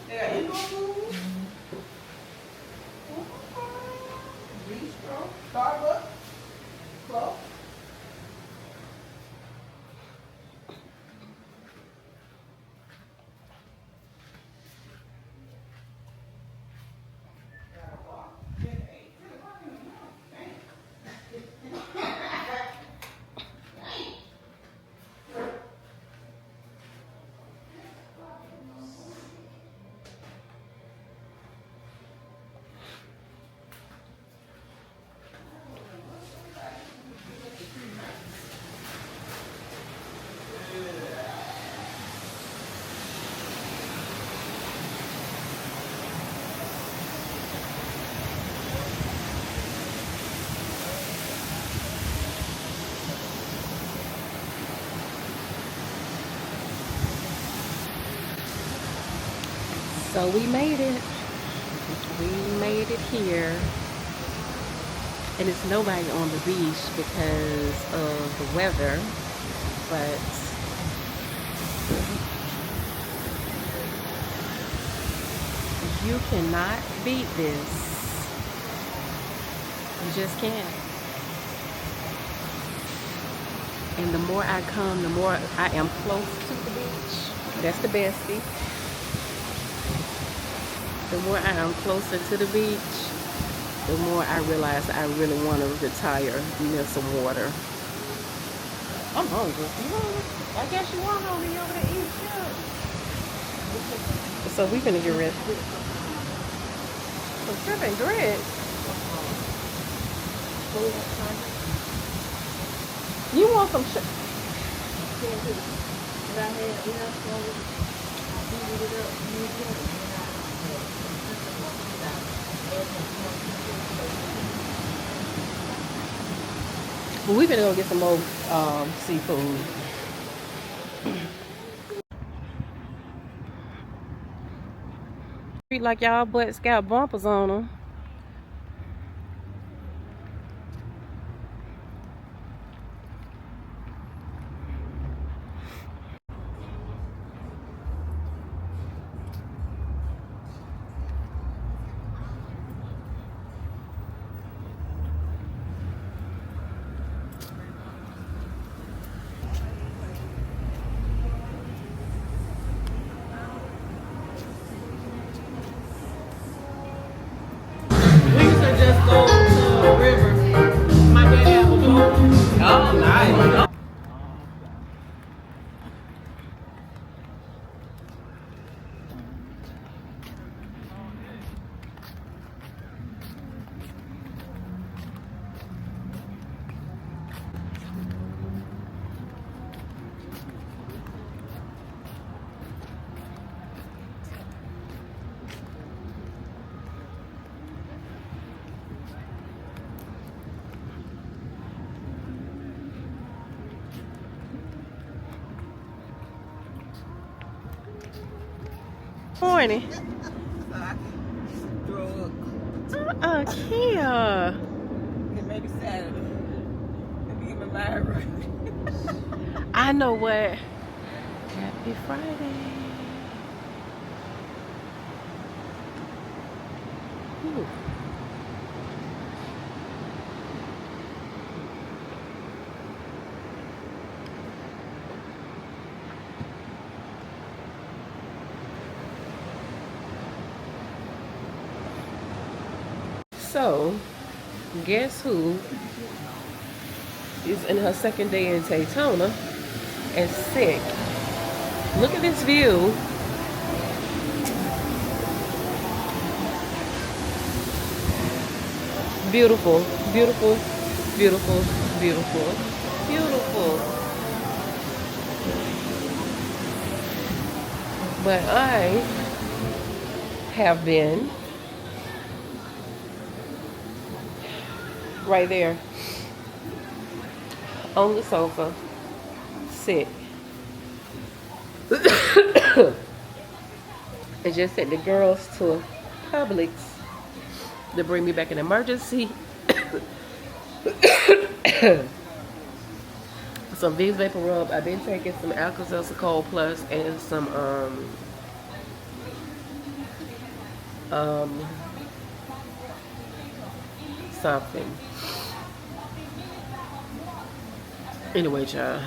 Yeah, indoor food, bistro, Starbucks, club. So we made it. We made it here. And it's nobody on the beach because of the weather. But you cannot beat this. You just can't. And the more I come, the more I am close to the beach. That's the bestie. The more I am closer to the beach, the more I realize I really want to retire near some water. I'm hungry. I guess you are hungry over to eat too. So we're gonna get ready. Some shrimp and grits. You want some shrimp? Well, we're gonna go get some more seafood. Like y'all butts got bumpers on them. Just go to the river. My dad have a boat. Oh, nice. Morning. Kia. Maybe Saturday. Maybe get my mind right. I know what. Happy Friday. Ooh. So, guess who is in her second day in Daytona and sick? Look at this view. Beautiful, beautiful, beautiful, beautiful, beautiful. But I have been right there on the sofa, sick. And just sent the girls to Publix to bring me back an emergency. Some Vicks Vapor Rub. I've been taking some Alka-Seltzer Cold Plus and some something. Anyway, y'all.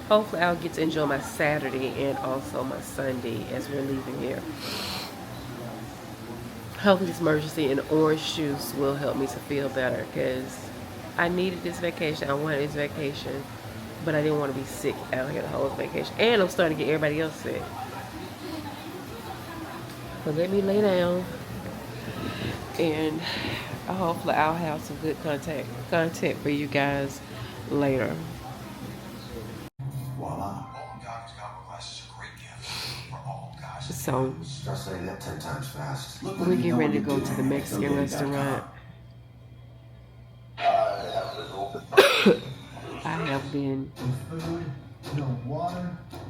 Hopefully I'll get to enjoy my Saturday and also my Sunday as we're leaving here. Hopefully this emergency and orange juice will help me to feel better, because I needed this vacation. I wanted this vacation, but I didn't want to be sick out here the whole vacation. And I'm starting to get everybody else sick. But let me lay down, and hopefully I'll have some good content for you guys later. Voila. So Start saying that 10 times fast. we get ready to go to the Mexican restaurant. I have been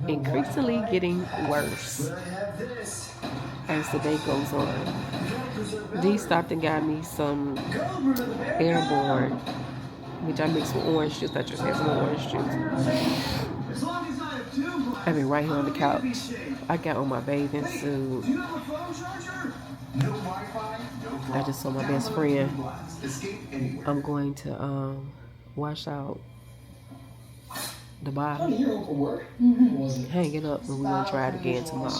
increasingly getting worse as the day goes on. Dee stopped and got me some Airborne, which I mixed with orange juice. I just had some orange juice. I've been right here on the couch. I got on my bathing suit. I just told my best friend I'm going to wash out the bottom, hang it up, and we're going to try it again tomorrow.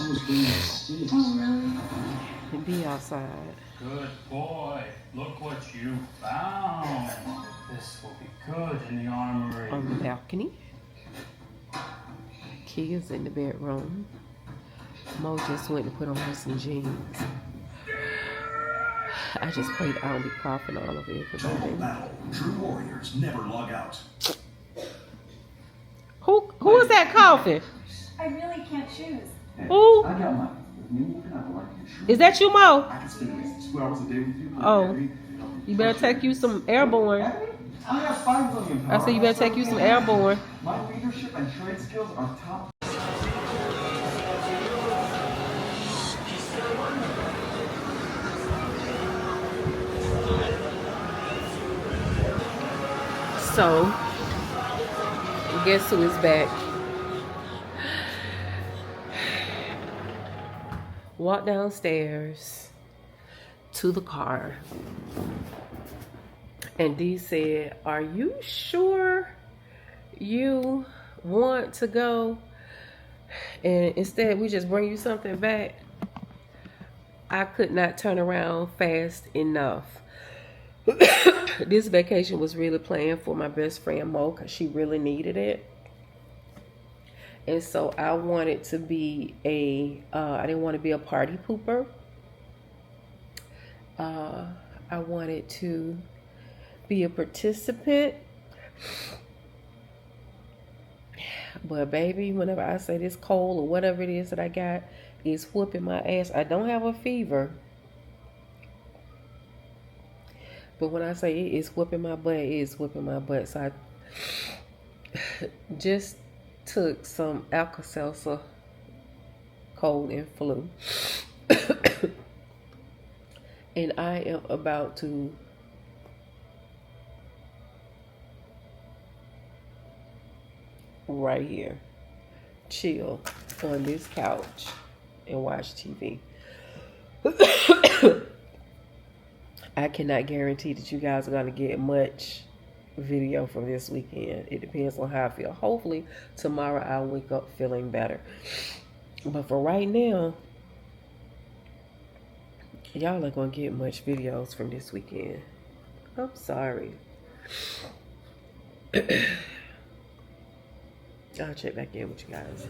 And be outside. Good boy. Look what you found. This will be good in the armory. On the balcony. Kia's in the bedroom. Mo just went to put on her some jeans. I just pray that I don't be coughing all over everybody. Battle. True warriors never log out. Who is that coughing? I really can't choose. Who? I got mine. With me, you're not liking it. Is that you, Mo? I can spend at least 2 hours a day with you. Oh. You better take you some Airborne. I have 5 million. I said you better take you some Airborne. My leadership and trade skills are top. So, guess who is back? Walk downstairs to the car. And Dee said, "Are you sure you want to go? And instead we just bring you something back." I could not turn around fast enough. This vacation was really planned for my best friend Mo, because she really needed it. And so I wanted to be I didn't want to be a party pooper. I wanted to be a participant. But baby, whenever I say this cold or whatever it is that I got is whooping my ass, I don't have a fever. But when I say it is whooping my butt, it is whooping my butt. So I just took some Alka-Seltzer cold and flu. And I am about to right here chill on this couch and watch TV. I cannot guarantee that you guys are going to get much video from this weekend. It depends on how I feel. Hopefully tomorrow I'll wake up feeling better. But for right now, y'all are going to get much videos from this weekend. I'm sorry. I'll check back in with you guys.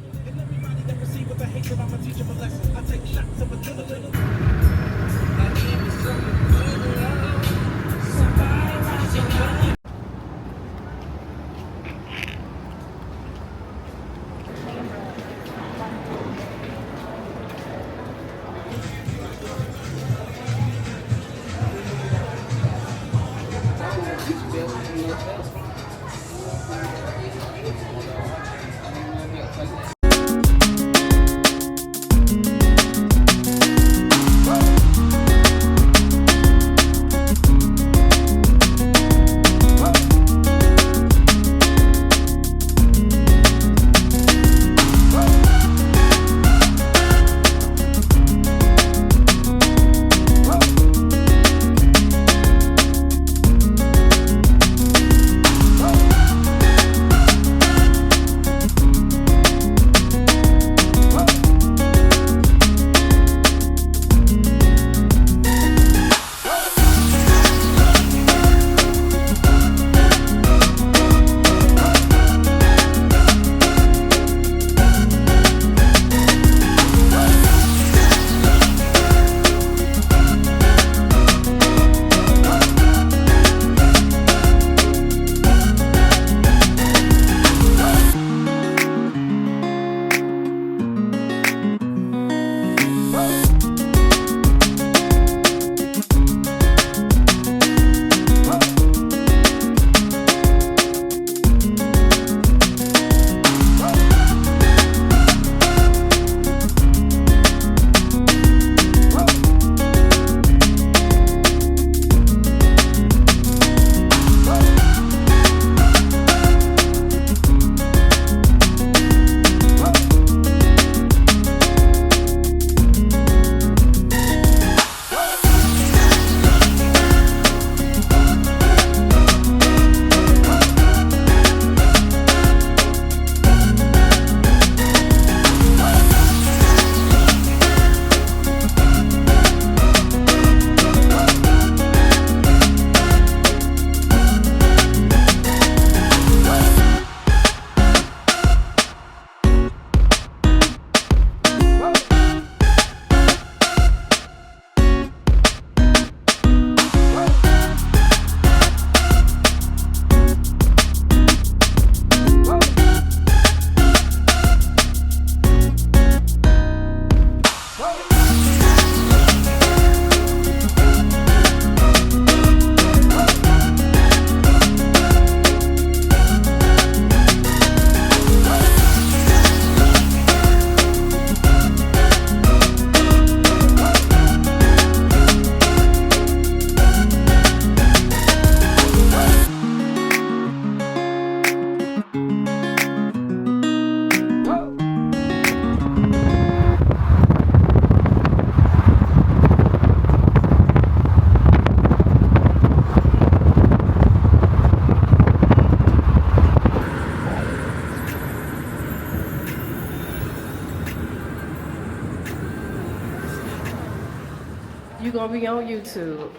You gonna be on YouTube.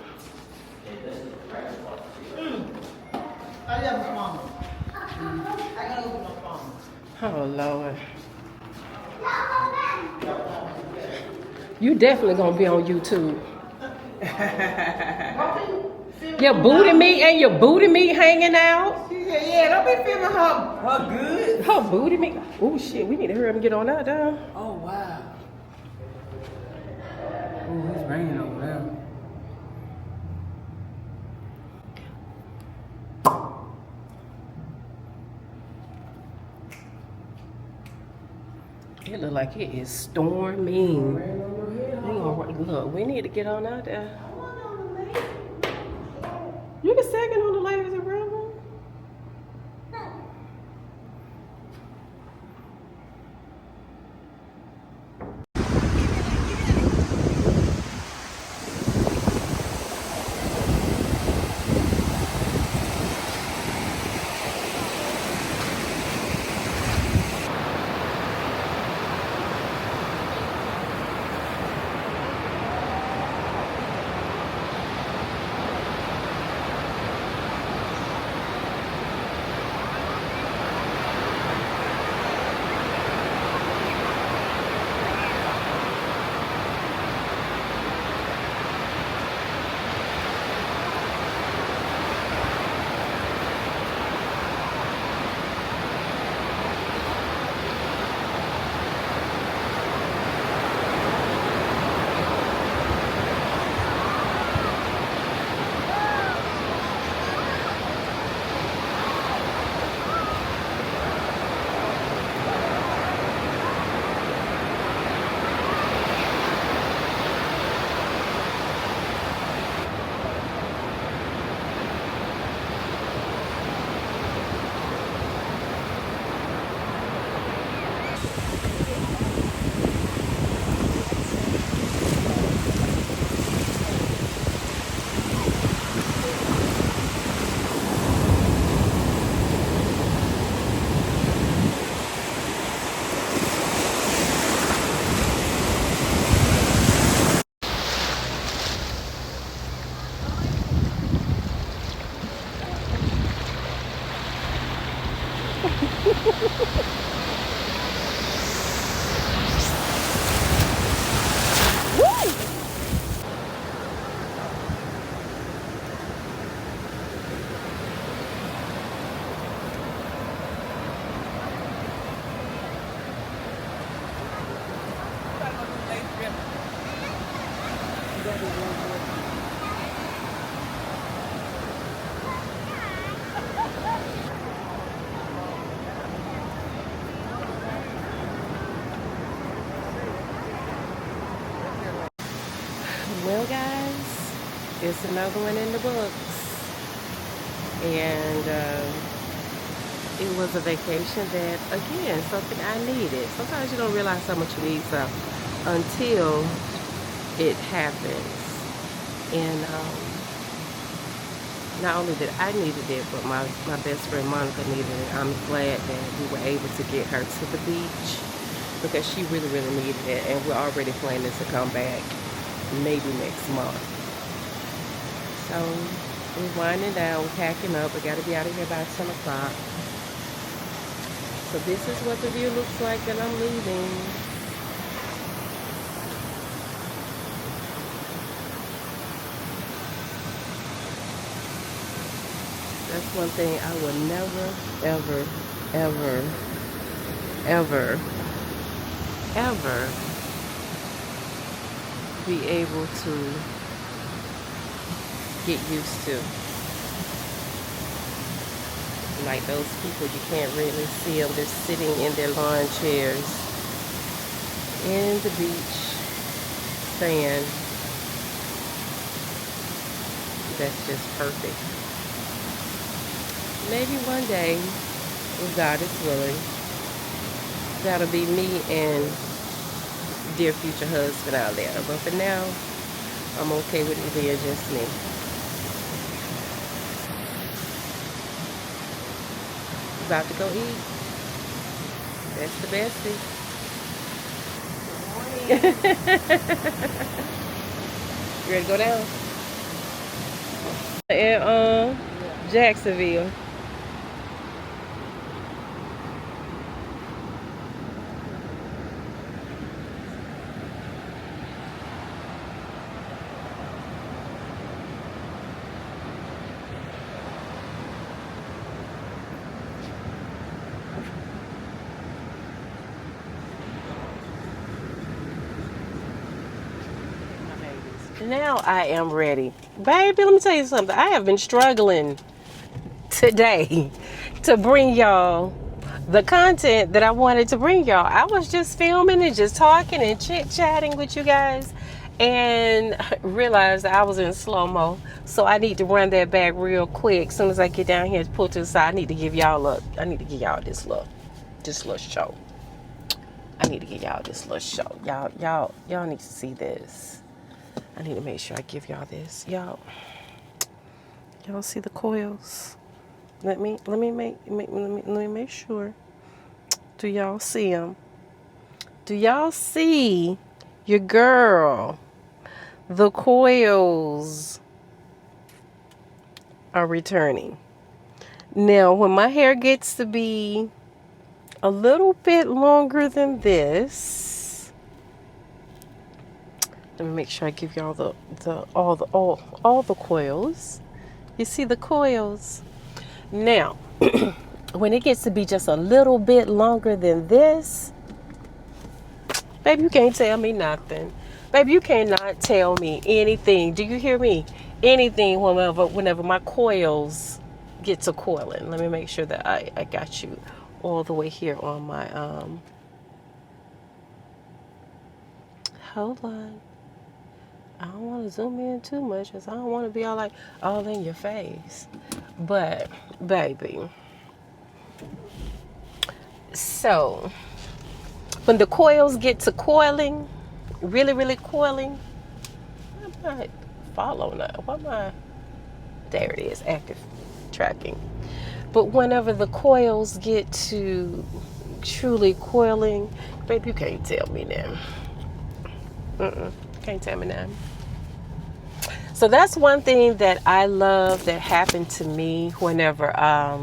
I love my mama. I gotta open my phone. Oh Lord. You definitely gonna be on YouTube. Your booty meat and your booty meat hanging out. She said, yeah, don't be feeling her good. Her booty meat. Oh shit, we need to hurry up and get on out there. Oh, wow. Oh, it's raining over there. It look like it is storming. Look, we need to get on out there. You can second on the ladies and rubber. Well, guys, it's another one in the books. And it was a vacation that, again, something I needed. Sometimes you don't realize how much you need something until it happens. And not only did I needed it, but my best friend Monica needed it. I'm glad that we were able to get her to the beach because she really, really needed it. And we're already planning to come back maybe next month. So we're winding down, we're packing up. We got to be out of here by 10 o'clock. So this is what the view looks like that I'm leaving. That's one thing I will never, ever, ever, ever, ever be able to get used to. Like those people, you can't really see them. They're sitting in their lawn chairs in the beach sand. That's just perfect. Maybe one day, if God is willing, that'll be me and dear future husband out there. But for now, I'm okay with it being just me. About to go eat. That's the bestie. You ready to go down? In Jacksonville. Now I am ready. Baby, let me tell you something. I have been struggling today to bring y'all the content that I wanted to bring y'all. I was just filming and just talking and chit-chatting with you guys and realized that I was in slow-mo. So I need to run that back real quick. As soon as I get down here and pull to the side, I need to give y'all this little show. I need to give y'all this little show. Y'all need to see this. I need to make sure I give y'all this. Y'all see the coils? Let me make sure. Do y'all see them? Do y'all see your girl? The coils are returning. Now, when my hair gets to be a little bit longer than this, let me make sure I give y'all all the coils. You see the coils? Now, when it gets to be just a little bit longer than this, baby, you can't tell me nothing. Baby, you cannot tell me anything. Do you hear me? Anything whenever my coils get to coiling. Let me make sure that I got you all the way here on my hold on. I don't want to zoom in too much because I don't want to be all in your face. But, baby. So, when the coils get to coiling, really coiling, I'm not following that. What am I? There it is, active tracking. But whenever the coils get to truly coiling, baby, you can't tell me now. Can't tell me now. So that's one thing that I love that happened to me whenever, I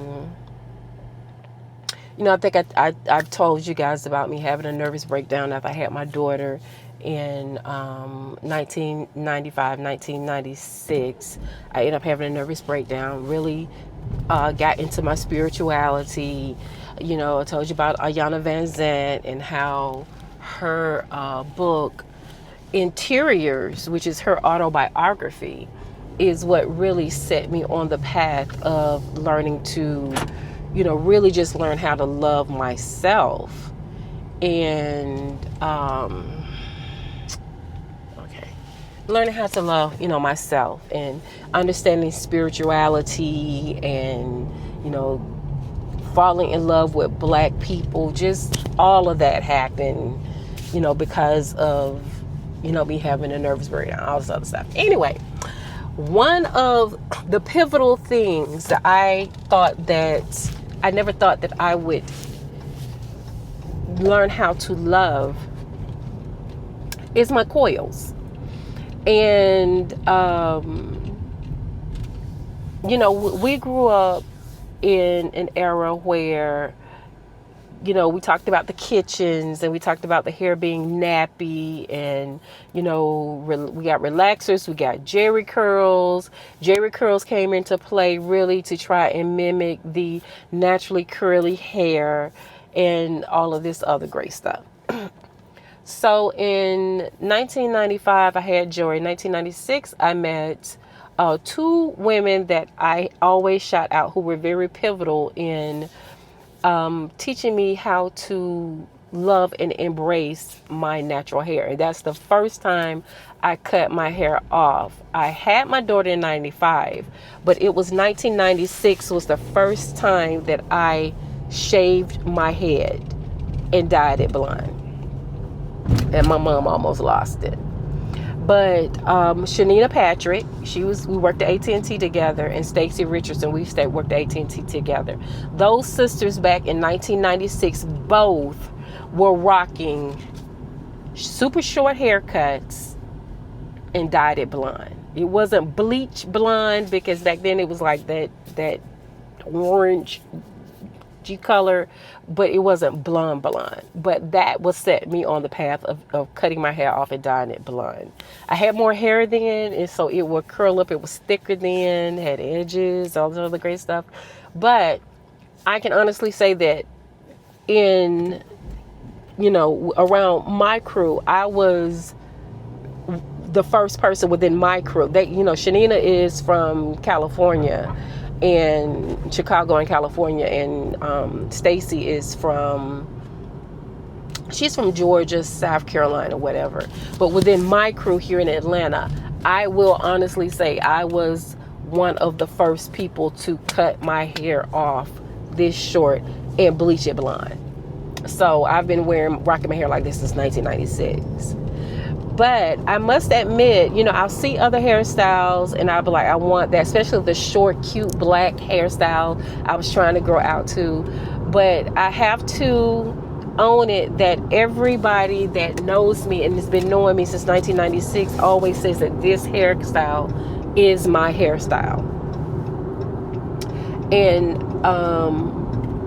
think I told you guys about me having a nervous breakdown after I had my daughter in 1995, 1996. I ended up having a nervous breakdown, really got into my spirituality. I told you about Ayana Van Zandt and how her book, Interiors, which is her autobiography, is what really set me on the path of learning to, really just learn how to love myself. And, learning how to love, myself and understanding spirituality and, falling in love with Black people. Just all of that happened, because of, me having a nervous breakdown, all this other stuff. Anyway, one of the pivotal things that I never thought that I would learn how to love is my coils. And, we grew up in an era where, we talked about the kitchens and we talked about the hair being nappy and, we got relaxers, we got Jerry curls. Jerry curls came into play really to try and mimic the naturally curly hair and all of this other great stuff. So in 1995, I had Jory. In 1996, I met two women that I always shout out who were very pivotal in teaching me how to love and embrace my natural hair. And that's the first time I cut my hair off. I had my daughter in 95, but it was 1996 was the first time that I shaved my head and dyed it blonde. And my mom almost lost it. But Shanina Patrick, we worked at AT&T together, and Stacey Richardson, we worked at AT&T together. Those sisters back in 1996 both were rocking super short haircuts and dyed it blonde. It wasn't bleach blonde, because back then it was like that orange color, but it wasn't blonde. But that would set me on the path of cutting my hair off and dyeing it blonde. I had more hair then, and so it would curl up. It was thicker then, had edges, all this other great stuff. But I can honestly say that in, around my crew, I was the first person within my crew. That, Shanina is from California, and Chicago and California, and Stacy is she's from Georgia, South Carolina, whatever. But within my crew here in Atlanta, I will honestly say I was one of the first people to cut my hair off this short and bleach it blonde. So I've been rocking my hair like this since 1996. But I must admit, I'll see other hairstyles and I'll be like, I want that, especially the short, cute black hairstyle I was trying to grow out to. But I have to own it that everybody that knows me and has been knowing me since 1996 always says that this hairstyle is my hairstyle. And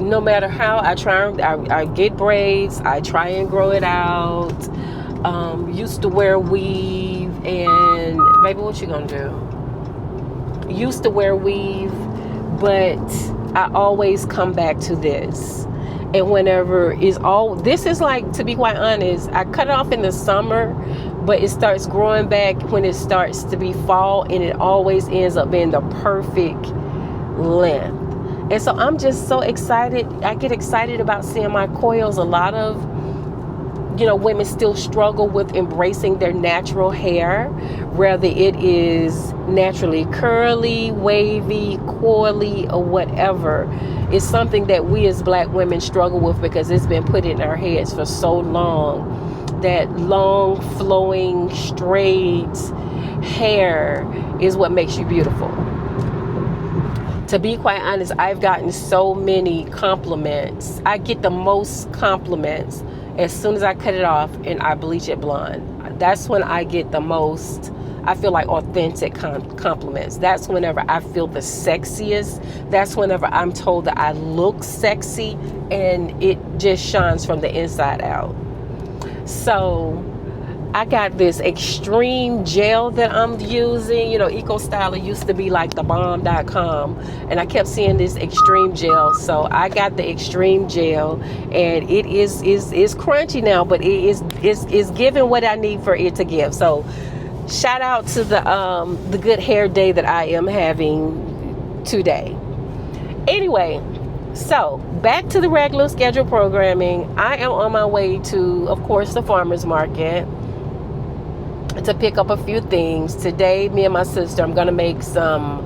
no matter how I get braids, I try and grow it out. Used to wear weave, and baby, what you gonna do? Used to wear weave, but I always come back to this. And whenever this is like, to be quite honest, I cut it off in the summer, but it starts growing back when it starts to be fall, and it always ends up being the perfect length. And so I'm just so excited. I get excited about seeing my coils. A lot of women still struggle with embracing their natural hair, whether it is naturally curly, wavy, coily, or whatever. It's something that we as black women struggle with because it's been put in our heads for so long that long, flowing, straight hair is what makes you beautiful. To be quite honest, I've gotten so many compliments. I get the most compliments as soon as I cut it off and I bleach it blonde. That's when I get the most, I feel like, authentic compliments. That's whenever I feel the sexiest. That's whenever I'm told that I look sexy and it just shines from the inside out. So I got this extreme gel that I'm using. Eco Styler used to be like the bomb.com, and I kept seeing this extreme gel. So I got the extreme gel, and it is crunchy now, but it is giving what I need for it to give. So shout out to the good hair day that I am having today. Anyway, so back to the regular scheduled programming. I am on my way to, of course, the farmer's market to pick up a few things. Today, me and my sister, I'm gonna make some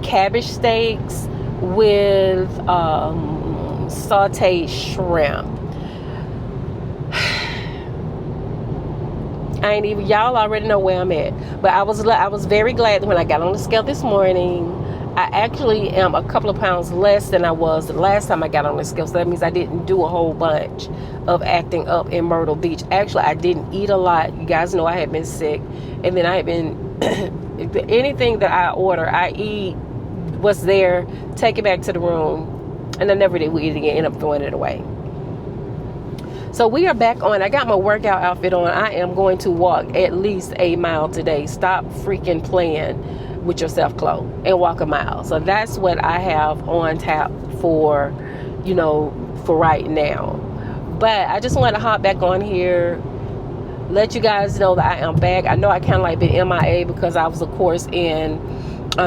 cabbage steaks with sauteed shrimp. Y'all already know where I'm at, but I was very glad when I got on the scale this morning. I actually am a couple of pounds less than I was the last time I got on the scale. So that means I didn't do a whole bunch of acting up in Myrtle Beach. Actually, I didn't eat a lot. You guys know I had been sick. And then I had been, anything that I order, I eat what's there, take it back to the room. And I never did eat it again, end up throwing it away. So we are back on. I got my workout outfit on. I am going to walk at least 8 miles today. Stop freaking playing with yourself, Chloe, and walk a mile. So that's what I have on tap for, for right now. But I just want to hop back on here, let you guys know that I am back. I know I kind of like been MIA because I was, of course, in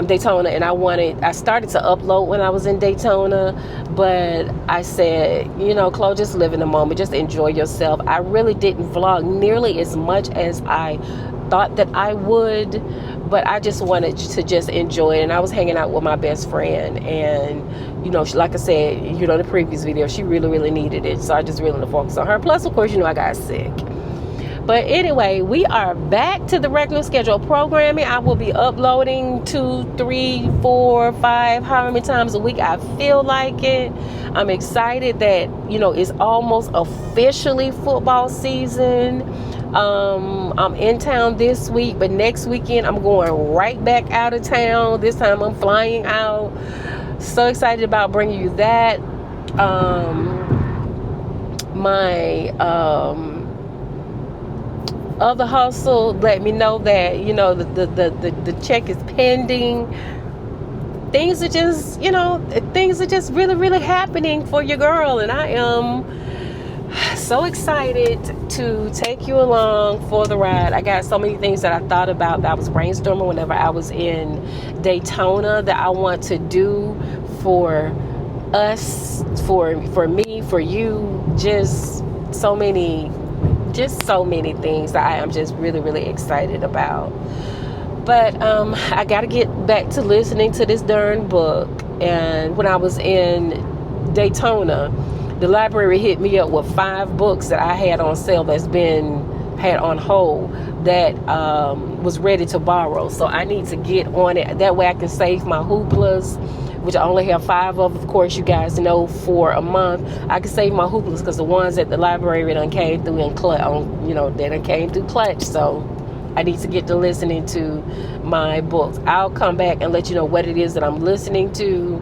Daytona, and I started to upload when I was in Daytona, but I said, Chloe, just live in the moment, just enjoy yourself. I really didn't vlog nearly as much as I thought that I would, but I just wanted to just enjoy it. And I was hanging out with my best friend, and like I said, the previous video, she really needed it, so I just really focused on her. Plus, of course, I got sick. But anyway, we are back to the regular schedule programming. I will be uploading 2, 3, 4, 5, however many times a week I feel like it. I'm excited that, it's almost officially football season. I'm in town this week, but next weekend I'm going right back out of town. This time I'm flying out. So excited about bringing you that. My other hustle let me know that, you know, the check is pending. Things are just, you know, things are just really, really happening for your girl, and I am so excited to take you along for the ride. I got so many things that I thought about, that I was brainstorming whenever I was in Daytona, that I want to do for us, for me, for you. Just so many things that I am just really, really excited about. But I got to get back to listening to this darn book. And when I was in Daytona, the library hit me up with 5 books that I had on sale that's been had on hold, that was ready to borrow. So I need to get on it. That way I can save my hooplas, which I only have 5 of course, you guys know, for a month. I can save my hooplas because the ones at the library done came through and you know, they done came through clutch. So I need to get to listening to my books. I'll come back and let you know what it is that I'm listening to.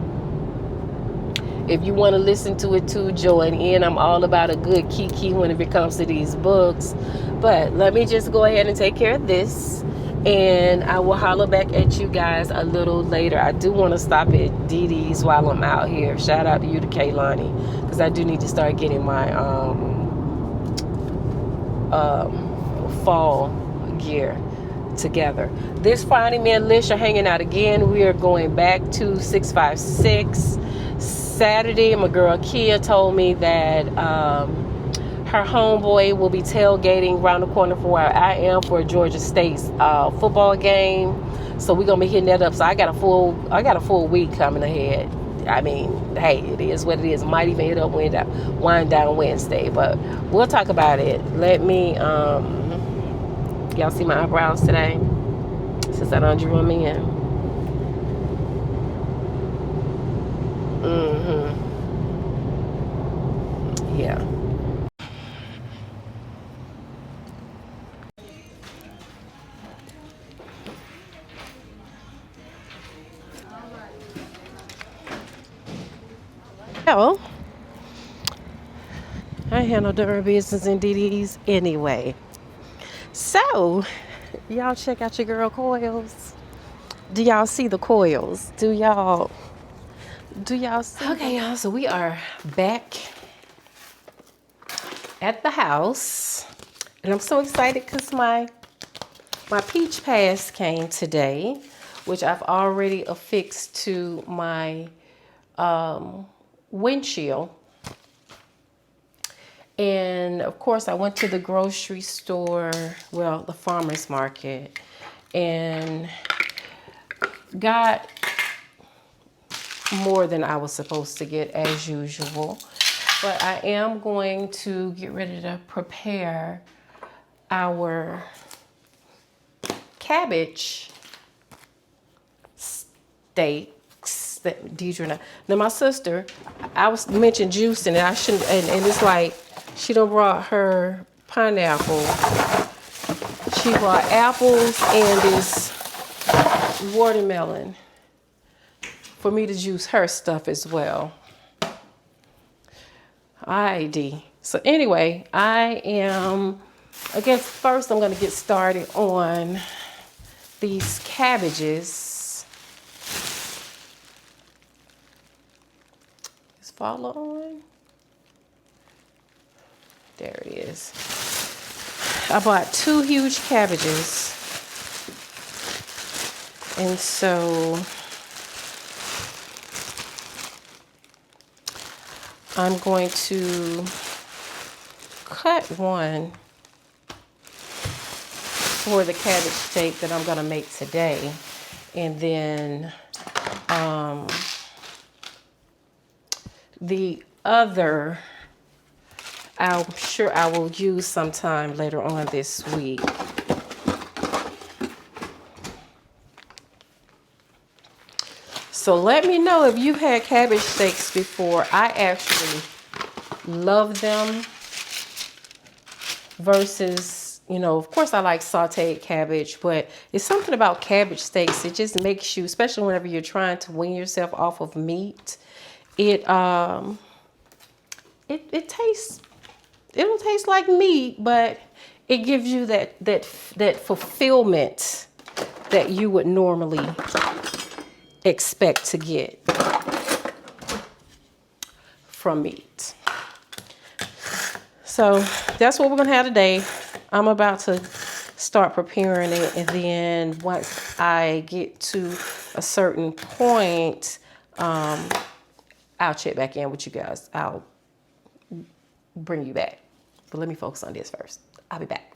If you want to listen to it too, join in. I'm all about a good kiki when it comes to these books. But let me just go ahead and take care of this, and I will holler back at you guys a little later. I do want to stop at Dee Dee's while I'm out here. Shout out to you, to Kaylani, because I do need to start getting my fall gear together. This Friday, me and Lish are hanging out again. We are going back to 656. Saturday, my girl Kia told me that her homeboy will be tailgating around the corner from where I am for Georgia State's football game. So we're gonna be hitting that up. So I got a full week coming ahead. I mean, hey, it is what it is. Might even hit up wind down Wednesday, but we'll talk about it. Let me y'all see my eyebrows today since I done drew them in. Yeah. Well, I handle their business in DD's anyway. So, y'all check out your girl Coils. Do y'all see the coils? Do y'all see? Okay, y'all, so we are back at the house, and I'm so excited because my Peach Pass came today, which I've already affixed to my windshield. And of course I went to the grocery store, well, the farmer's market, and got more than I was supposed to get as usual. But I am going to get ready to prepare our cabbage steaks that Deidre and I. Now my sister, I was mentioning juicing, and I shouldn't, and it's like she done brought her pineapple. She brought apples and this watermelon for me to juice her stuff as well. Alright, D. So anyway, I guess first I'm going to get started on these cabbages. Just follow on. There it is. I bought 2 huge cabbages. And so I'm going to cut one for the cabbage steak that I'm going to make today. And then the other, I'm sure I will use sometime later on this week. So let me know if you've had cabbage steaks before. I actually love them versus you know, of course I like sauteed cabbage, but it's something about cabbage steaks. It just makes you, especially whenever you're trying to wean yourself off of meat, it tastes, it'll taste like meat, but it gives you that fulfillment that you would normally expect to get from meat. So that's what we're gonna have today. I'm about to start preparing it, and then once I get to a certain point, I'll check back in with you guys. I'll bring you back. But let me focus on this first. I'll be back.